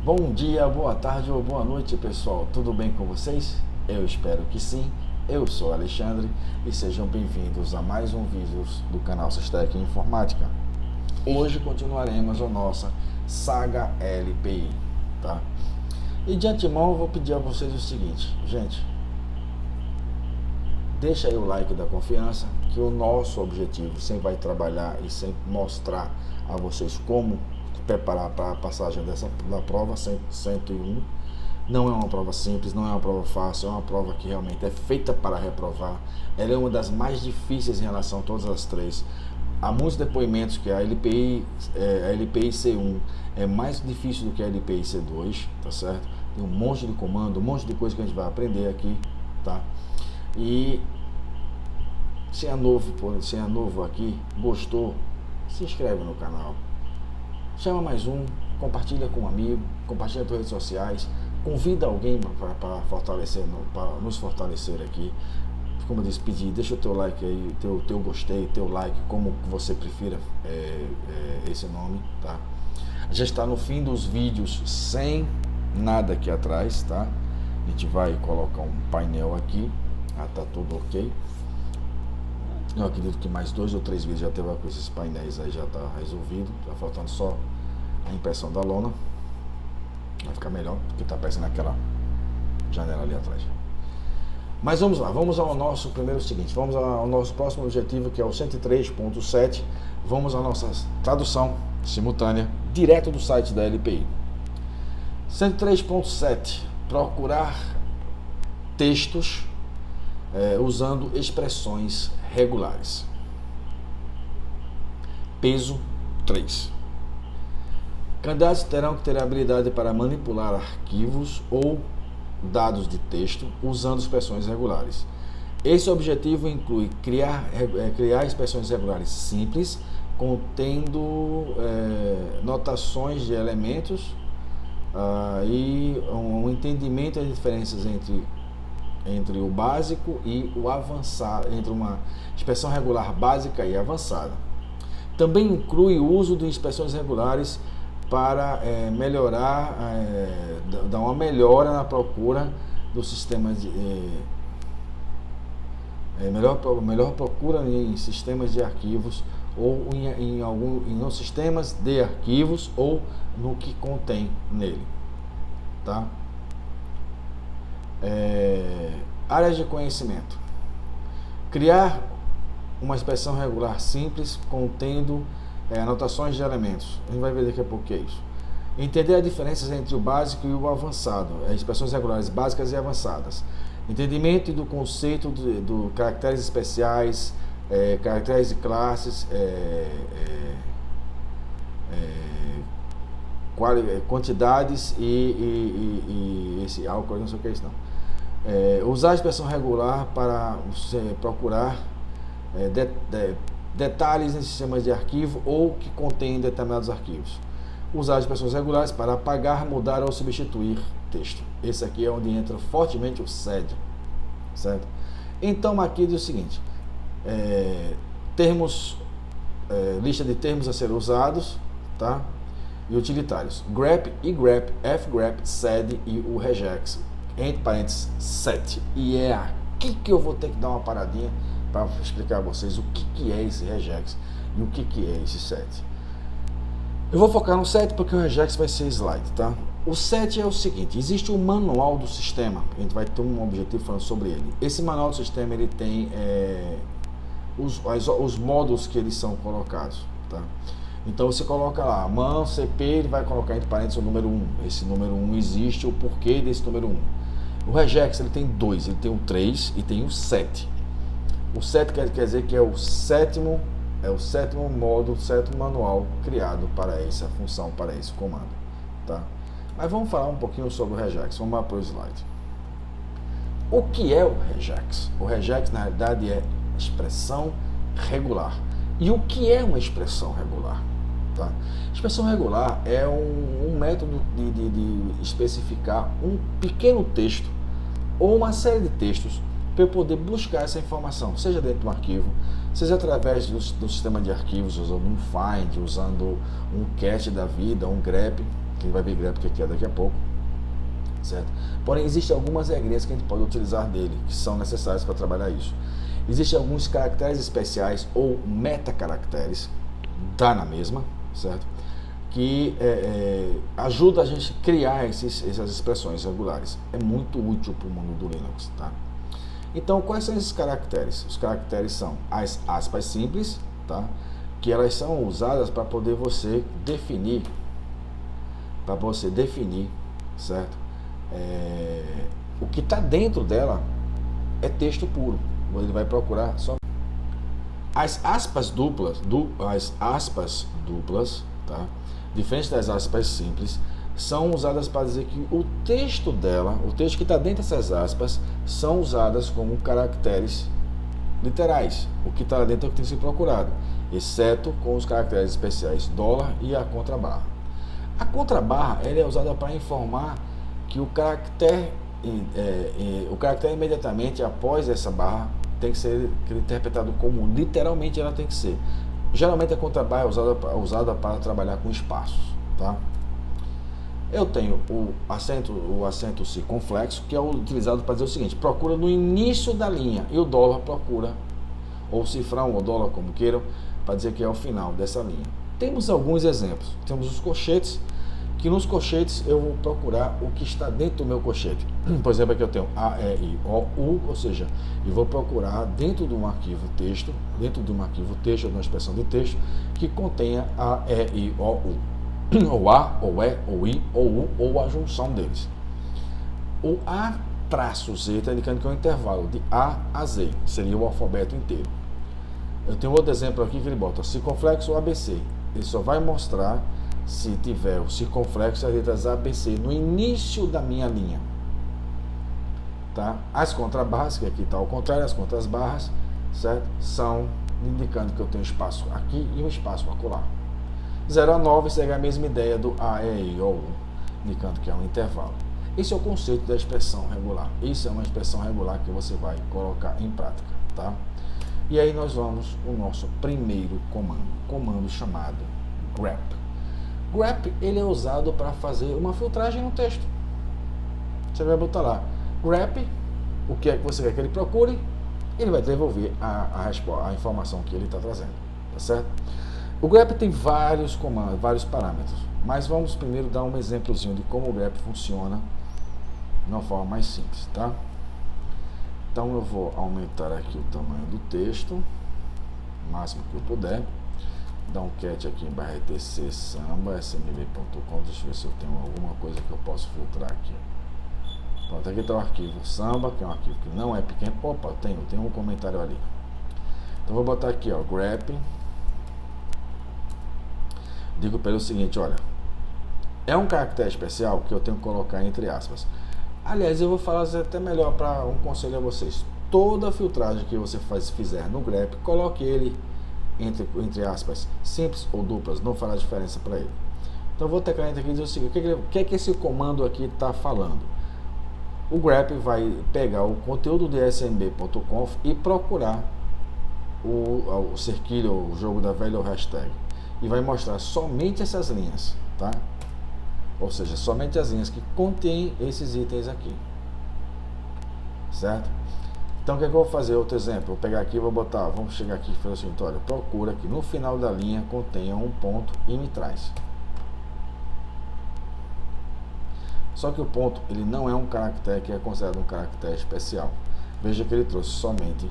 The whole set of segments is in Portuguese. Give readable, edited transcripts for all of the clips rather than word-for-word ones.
Bom dia, boa tarde ou boa noite, pessoal. Tudo bem com vocês? Eu espero que sim. Eu sou Alexandre e sejam bem-vindos a mais um vídeo do canal Sistec Informática. Hoje continuaremos a nossa saga LPI, tá? E de antemão eu vou pedir a vocês o seguinte, gente, deixa aí o like da confiança, que o nosso objetivo sempre vai trabalhar e sempre mostrar a vocês como preparar para a passagem da prova 101. Não é uma prova simples, não é uma prova fácil, é uma prova que realmente é feita para reprovar. Ela é uma das mais difíceis em relação a todas as três. Há muitos depoimentos que a LPI C1 é mais difícil do que a LPI C2, tá certo? Tem um monte de comando, um monte de coisa que a gente vai aprender aqui, tá? E se é novo aqui, gostou, se inscreve no canal. Chama mais um, compartilha com um amigo, compartilha nas redes sociais, convida alguém para nos fortalecer aqui. Como eu disse, pedir, deixa o teu like aí, teu gostei, teu like, como você prefira esse nome, tá? Já está no fim dos vídeos sem nada aqui atrás, tá? A gente vai colocar um painel aqui, tá tudo ok. Eu acredito que mais 2 ou 3 vídeos já teve com esses painéis aí, já está resolvido. Tá faltando só a impressão da lona. Vai ficar melhor, porque está aparecendo aquela janela ali atrás. Mas vamos lá, vamos ao nosso primeiro seguinte. Vamos ao nosso próximo objetivo, que é o 103.7. Vamos à nossa tradução simultânea, direto do site da LPI. 103.7. Procurar textos usando expressões regulares. Peso 3. Candidatos terão que ter a habilidade para manipular arquivos ou dados de texto usando expressões regulares. Esse objetivo inclui criar expressões regulares simples, contendo notações de elementos e um entendimento das diferenças entre o básico e o avançado, entre uma expressão regular básica e avançada. Também inclui o uso de expressões regulares para melhorar, dar uma melhora na procura do sistema de melhor procura em sistemas de arquivos ou nos sistemas de arquivos ou no que contém nele, tá? Áreas de conhecimento. Criar uma expressão regular simples contendo anotações de elementos. A gente vai ver daqui a pouco o que é isso. Entender as diferenças entre o básico e o avançado. Expressões regulares básicas e avançadas. Entendimento do conceito do caracteres especiais, caracteres de classes, quantidades e esse álcool, não sei o que é isso não. Usar a expressão regular para procurar detalhes em sistemas de arquivo ou que contêm determinados arquivos. Usar as expressões regulares para apagar, mudar ou substituir texto. Esse aqui é onde entra fortemente o SED, certo? Então aqui diz o seguinte, lista de termos a ser usados, tá? E utilitários, grep, igrep, fgrep, sed e o regex, entre parênteses, set. E é aqui que eu vou ter que dar uma paradinha para explicar a vocês o que é esse regex e o que é esse set. Eu vou focar no set porque o regex vai ser slide, tá? O set é o seguinte, existe um manual do sistema, a gente vai ter um objetivo falando sobre ele. Esse manual do sistema, ele tem os módulos que eles são colocados, tá? Então você coloca lá, man, CP, ele vai colocar entre parênteses o número 1. Esse número 1 existe, o porquê desse número 1. O regex, ele tem 2, ele tem o 3 e tem o 7. O 7 quer dizer que é o sétimo módulo, o sétimo manual criado para essa função, para esse comando, tá? Mas vamos falar um pouquinho sobre o regex, vamos lá para o slide. O que é o regex? O regex, na realidade, é expressão regular. E o que é uma expressão regular? Tá? Expressão regular é um método de especificar um pequeno texto ou uma série de textos para eu poder buscar essa informação, seja dentro de um arquivo, seja através do sistema de arquivos, usando um find, usando um cache da vida, um grep, que vai ver grep que é daqui a pouco, certo? Porém, existem algumas regrinhas que a gente pode utilizar dele, que são necessárias para trabalhar isso. Existem alguns caracteres especiais ou metacaracteres, dá na mesma, certo? Que ajuda a gente a criar essas expressões regulares. É muito útil para o mundo do Linux, tá? Então, quais são esses caracteres? Os caracteres são as aspas simples, tá? Que elas são usadas para poder você definir, certo? O que está dentro dela é texto puro. Ele vai procurar só as aspas duplas, tá? Diferente das aspas simples, são usadas para dizer que o texto dela, o texto que está dentro dessas aspas, são usadas como caracteres literais. O que está lá dentro é o que tem que ser procurado, exceto com os caracteres especiais dólar e a contrabarra. A contrabarra ela é usada para informar que o caractere imediatamente após essa barra tem que ser interpretado como literalmente ela tem que ser. Geralmente a contrabarra é usada para trabalhar com espaços, tá? Eu tenho o acento circunflexo, que é utilizado para dizer o seguinte: procura no início da linha, e o dólar procura, ou cifrão ou dólar, como queiram, para dizer que é o final dessa linha. Temos alguns exemplos. Temos os colchetes, que nos colchetes eu vou procurar o que está dentro do meu colchete. Por exemplo, aqui eu tenho A, E, I, O, U, ou seja, eu vou procurar dentro de um arquivo texto, ou de uma expressão de texto, que contenha A, E, I, O, U. Ou A, ou E, ou I, ou U, ou a junção deles. O A-Z está indicando que é um intervalo de A a Z, seria o alfabeto inteiro. Eu tenho outro exemplo aqui que ele bota circunflexo ABC. Ele só vai mostrar se tiver o circunflexo e as letras ABC no início da minha linha. Tá? As contrabarras, que aqui está ao contrário, as contrabarras, certo? São indicando que eu tenho espaço aqui e um espaço acolá. 0 a 9 segue a mesma ideia do A, E, I, O, U, indicando que é um intervalo. Esse é o conceito da expressão regular. Isso é uma expressão regular que você vai colocar em prática, tá? E aí nós vamos o nosso primeiro comando chamado grep. Grep ele é usado para fazer uma filtragem no texto. Você vai botar lá grep, o que é que você quer que ele procure, ele vai devolver a informação que ele está trazendo, tá certo? O grep tem vários comandos, vários parâmetros, mas vamos primeiro dar um exemplozinho de como o grep funciona de uma forma mais simples, tá? Então eu vou aumentar aqui o tamanho do texto, o máximo que eu puder, dar um cat aqui em /etc samba smb.com, deixa eu ver se eu tenho alguma coisa que eu posso filtrar aqui. Pronto, aqui está o arquivo samba, que é um arquivo que não é pequeno. Opa, tem um comentário ali. Então vou botar aqui, ó, grep. Digo para ele o seguinte, olha, é um caractere especial que eu tenho que colocar entre aspas. Aliás, eu vou falar até melhor para um conselho a vocês. Toda filtragem que você fizer no grep, coloque ele entre aspas, simples ou duplas, não fará diferença para ele. Então eu vou teclar aqui e dizer o seguinte, o que é que esse comando aqui está falando? O grep vai pegar o conteúdo de smb.conf e procurar o cerquilho, o jogo da velha ou hashtag, e vai mostrar somente essas linhas, tá? Ou seja, somente as linhas que contêm esses itens aqui, certo? Então o que é que eu vou fazer? Outro exemplo, vou pegar aqui e vou botar, vamos chegar aqui e fazer o seguinte, olha, procura que no final da linha contenha um ponto e me traz. Só que o ponto, ele não é um caractere que é considerado um caractere especial. Veja que ele trouxe somente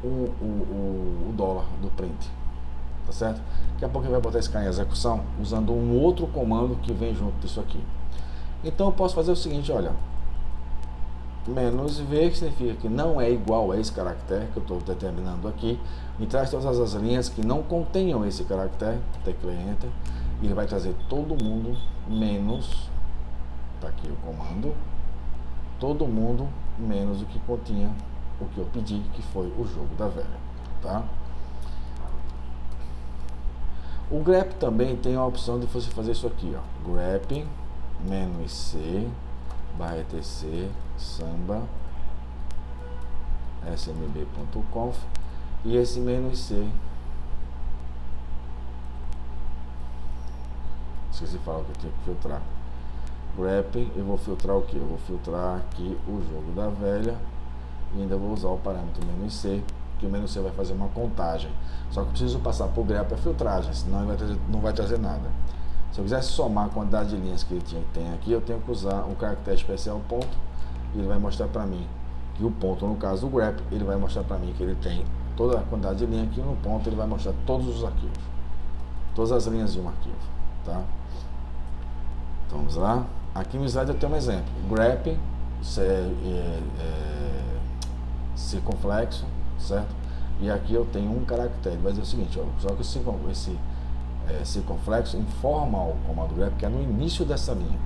o dólar do print, tá certo? Daqui a pouco ele vai botar esse cara em execução usando um outro comando que vem junto disso aqui. Então eu posso fazer o seguinte, olha, menos V, que significa que não é igual a esse caractere que eu estou determinando aqui, me traz todas as linhas que não contenham esse caractere, tecla Enter, e ele vai trazer todo mundo menos, tá aqui o comando, todo mundo menos o que continha o que eu pedi, que foi o jogo da velha, tá? O grep também tem a opção de você fazer isso aqui, ó, grep -c /etc samba smb.conf, e esse -c esqueci de falar o que eu tenho que filtrar. Grep, eu vou filtrar o que? Eu vou filtrar aqui o jogo da velha e ainda vou usar o parâmetro "-c", que o "-c" vai fazer uma contagem. Só que eu preciso passar por grep a filtragem, senão ele não vai trazer nada. Se eu quisesse somar a quantidade de linhas que ele tem aqui, eu tenho que usar o caractere especial ponto, e ele vai mostrar para mim que o ponto, no caso do grep, ele vai mostrar para mim que ele tem toda a quantidade de linha aqui. No ponto ele vai mostrar todos os arquivos, todas as linhas de um arquivo, tá? Então vamos lá. Aqui no slide eu tenho um exemplo: grep, circunflexo, certo? E aqui eu tenho um caractere. Vai dizer o seguinte, ó, só que esse circunflexo informa o comando grep que é no início dessa linha.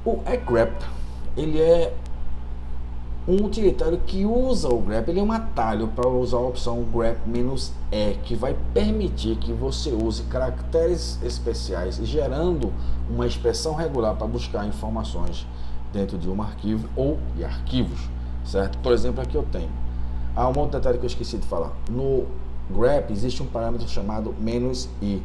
O grep, ele é um utilitário que usa o grep, ele é um atalho para usar a opção grep-e, que vai permitir que você use caracteres especiais, gerando uma expressão regular para buscar informações dentro de um arquivo ou de arquivos, certo? Por exemplo, aqui eu tenho um outro detalhe que eu esqueci de falar. No grep existe um parâmetro chamado "-i",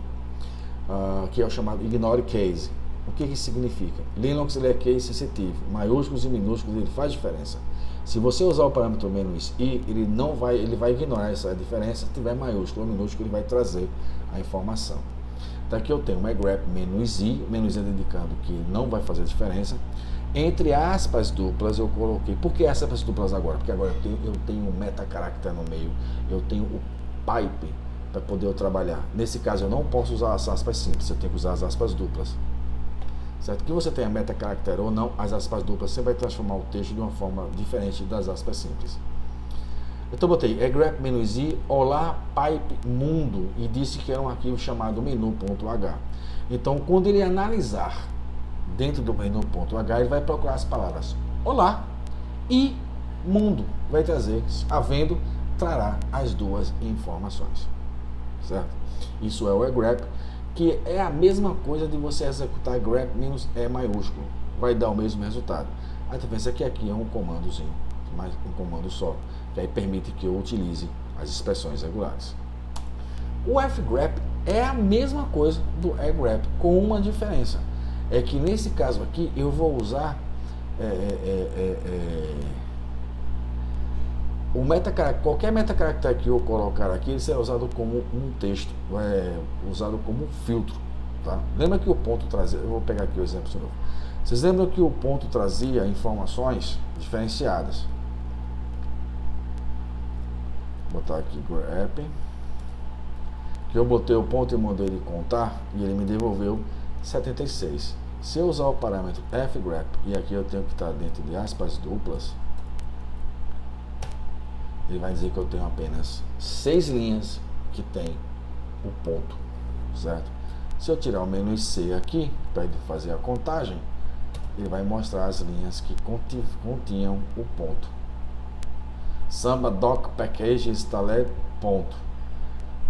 que é o chamado ignore case. O que isso significa? Linux ele é case sensitive, maiúsculos e minúsculos, ele faz diferença. Se você usar o parâmetro "-i", ele vai ignorar essa diferença. Se tiver maiúsculo ou minúsculo, ele vai trazer a informação. Daqui eu tenho um grep "-i", "-i" indicando que não vai fazer diferença. Entre aspas duplas eu coloquei. Por que aspas duplas agora? Porque agora eu tenho um metacaractere no meio, eu tenho o pipe para poder eu trabalhar. Nesse caso eu não posso usar as aspas simples, eu tenho que usar as aspas duplas. Certo? Que você tenha metacaractere ou não, as aspas duplas sempre vai transformar o texto de uma forma diferente das aspas simples. Então eu botei grep "-i", olá pipe mundo, e disse que era um arquivo chamado menu.h. Então quando ele analisar dentro do menu.h, ele vai procurar as palavras olá e mundo, vai trazer, havendo, trará as duas informações, certo? Isso é o grep, que é a mesma coisa de você executar grep-e maiúsculo, vai dar o mesmo resultado. A diferença é que aqui é um comandozinho, mas um comando só, que aí permite que eu utilize as expressões regulares. O fgrep é a mesma coisa do grep, com uma diferença. É que nesse caso aqui eu vou usar qualquer metacaractere que eu colocar aqui, ele será usado como um texto, usado como um filtro, tá? Lembra que o ponto trazia, eu vou pegar aqui o exemplo de novo. Vocês lembram que o ponto trazia informações diferenciadas? Vou botar aqui grep, que eu botei o ponto e mandei ele contar e ele me devolveu 76. Se eu usar o parâmetro fgrep, e aqui eu tenho que estar dentro de aspas duplas, ele vai dizer que eu tenho apenas 6 linhas que tem o ponto, certo? Se eu tirar o "-c" aqui, para ele fazer a contagem, ele vai mostrar as linhas que continham o ponto. Samba doc package installed ponto.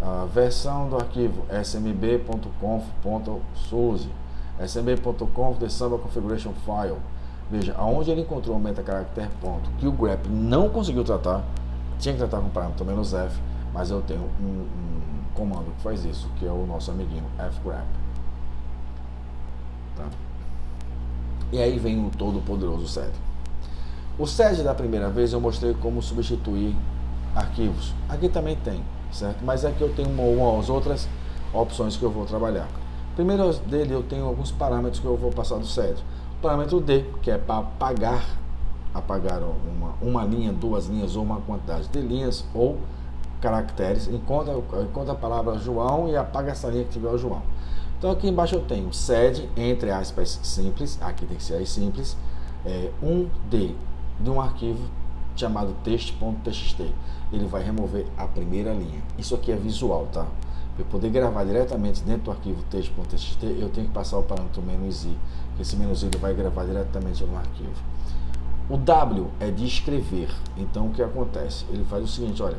A versão do arquivo smb.conf.source, smb.conf the samba configuration file. Veja, aonde ele encontrou o metacaractere ponto, que o grep não conseguiu tratar, tinha que tratar com o parâmetro "-f, mas eu tenho um comando que faz isso, que é o nosso amiguinho fgrep. Tá? E aí vem o todo poderoso sed. O sed da primeira vez eu mostrei como substituir arquivos. Aqui também tem, certo? Mas aqui eu tenho umas outras opções que eu vou trabalhar. Primeiro dele eu tenho alguns parâmetros que eu vou passar do sed. O parâmetro D, que é para apagar uma linha, 2 linhas ou uma quantidade de linhas ou caracteres, encontra a palavra João e apaga essa linha que tiver o João. Então aqui embaixo eu tenho sed, entre aspas, simples, aqui tem que ser as simples, um D de um arquivo chamado text.txt. Ele vai remover a primeira linha. Isso aqui é visual, tá? Para eu poder gravar diretamente dentro do arquivo text.txt, eu tenho que passar o parâmetro "-i, que esse "-i ele vai gravar diretamente no arquivo. O W é de escrever. Então o que acontece? Ele faz o seguinte, olha,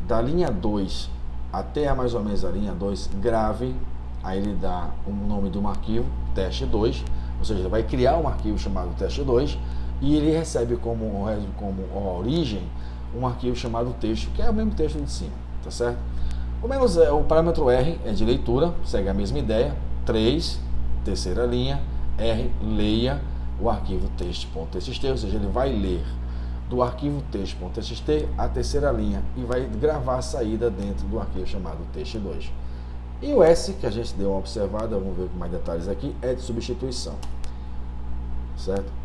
da linha 2 até mais ou menos a linha 2, grave, aí ele dá o nome de um arquivo, teste2, ou seja, ele vai criar um arquivo chamado teste2 e ele recebe como origem um arquivo chamado texto, que é o mesmo texto de cima, tá certo? O parâmetro R é de leitura, segue a mesma ideia. 3, terceira linha, R, leia o arquivo text.txt, ou seja, ele vai ler do arquivo text.txt a terceira linha e vai gravar a saída dentro do arquivo chamado text2. E o S, que a gente deu uma observada, vamos ver com mais detalhes aqui, é de substituição, certo?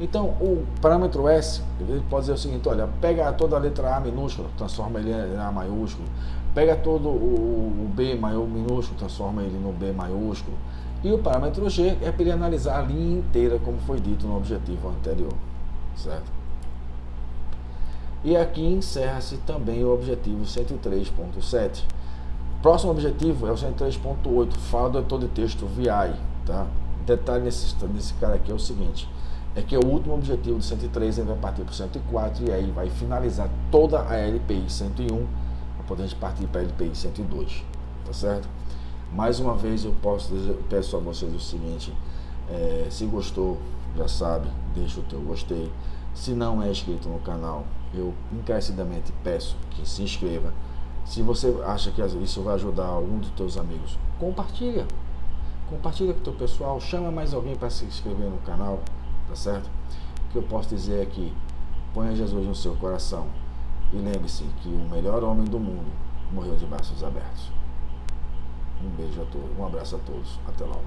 Então, o parâmetro S, ele pode dizer o seguinte, olha, pega toda a letra A minúscula, transforma ele em A maiúsculo, pega todo o B minúsculo, transforma ele no B maiúsculo, e o parâmetro G é para ele analisar a linha inteira, como foi dito no objetivo anterior, certo? E aqui encerra-se também o objetivo 103.7. Próximo objetivo é o 103.8, fala do editor de texto VI, tá? Detalhe nesse cara aqui é o seguinte, é que o último objetivo do 103 ele vai partir para o 104 e aí vai finalizar toda a LPI 101 para poder partir para a LPI 102, tá certo? Mais uma vez eu peço a vocês o seguinte, se gostou, já sabe, deixa o teu gostei. Se não é inscrito no canal, eu encarecidamente peço que se inscreva. Se você acha que isso vai ajudar algum dos teus amigos, compartilha com o teu pessoal, chama mais alguém para se inscrever no canal, tá certo? O que eu posso dizer é que ponha Jesus no seu coração e lembre-se que o melhor homem do mundo morreu de braços abertos. Um beijo a todos, um abraço a todos, até logo.